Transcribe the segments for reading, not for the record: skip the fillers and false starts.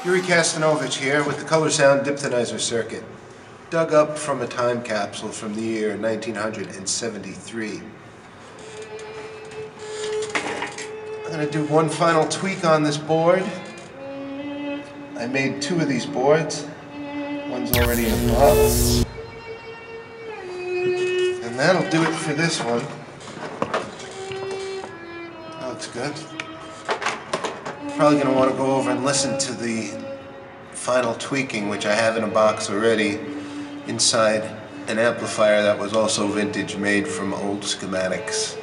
Uri Kastanovitch here with the Color Sound Dipthonizer circuit, dug up from a time capsule from the year 1973. I'm going to do one final tweak on this board. I made two of these boards. One's already in a box. And that'll do it for this one. That looks good. Probably going to want to go over and listen to the final tweaking, which I have in a box already inside an amplifier that was also vintage, made from old schematics,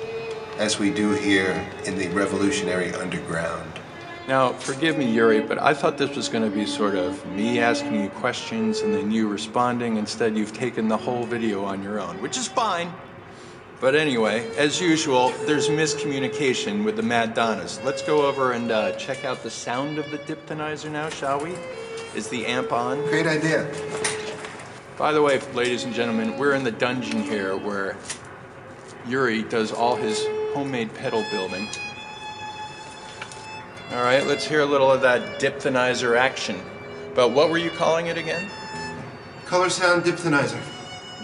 as we do here in the revolutionary underground. Now, forgive me, Uri, but I thought this was going to be sort of me asking you questions and then you responding. Instead, you've taken the whole video on your own, which is fine. But anyway, as usual, there's miscommunication with the Mad Donnas. Let's go over and check out the sound of the Dipthonizer now, shall we? Is the amp on? Great idea. By the way, ladies and gentlemen, we're in the dungeon here where Uri does all his homemade pedal building. All right, let's hear a little of that Dipthonizer action. But what were you calling it again? Color Sound Dipthonizer.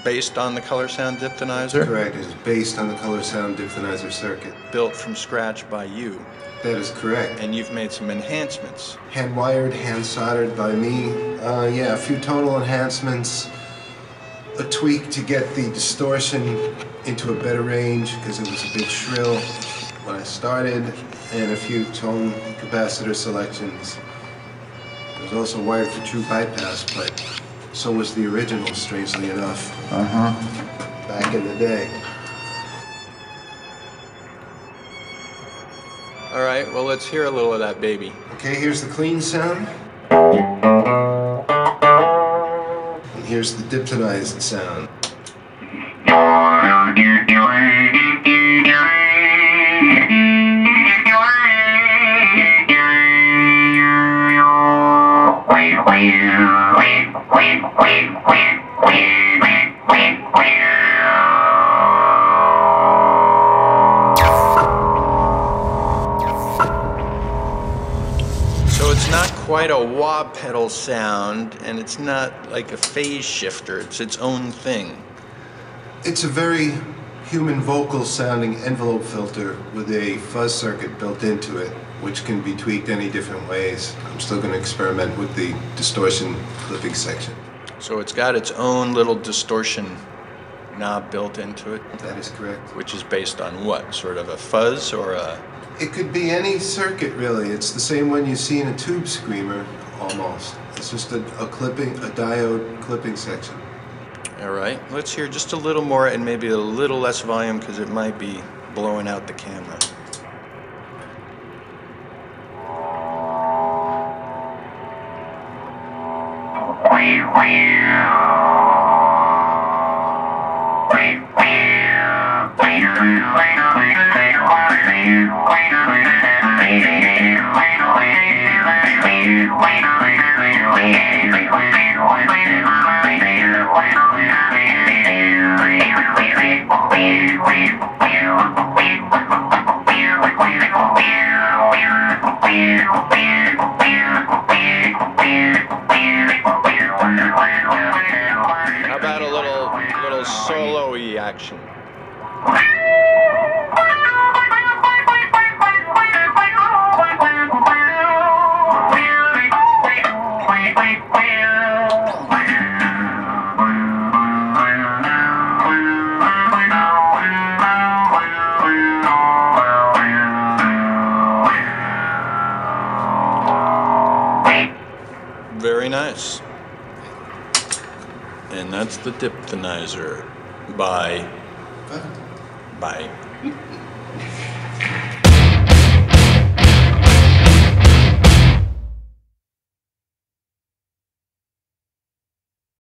Based on the Color Sound Dipthonizer? Correct. It is based on the Color Sound Dipthonizer circuit. Built from scratch by you. That is correct. And you've made some enhancements. Hand wired, hand soldered by me. Yeah, a few tonal enhancements. A tweak to get the distortion into a better range because it was a bit shrill when I started. And a few tone capacitor selections. It was also wired for true bypass, but so was the original, strangely enough. Back in the day. All right, well, let's hear a little of that baby. Okay, here's the clean sound. And here's the dipthonized sound. So it's not quite a wah pedal sound, and it's not like a phase shifter. It's its own thing. It's a very human vocal sounding envelope filter with a fuzz circuit built into it, which can be tweaked any different ways. I'm still going to experiment with the distortion clipping section. So it's got its own little distortion knob built into it? That is correct. Which is based on what? Sort of a fuzz or a... It could be any circuit, really. It's the same one you see in a tube screamer, almost. It's just a clipping, a diode clipping section. All right, let's hear just a little more and maybe a little less volume because it might be blowing out the camera. How about a little solo-y action? Very nice. And that's the Dipthonizer. Bye.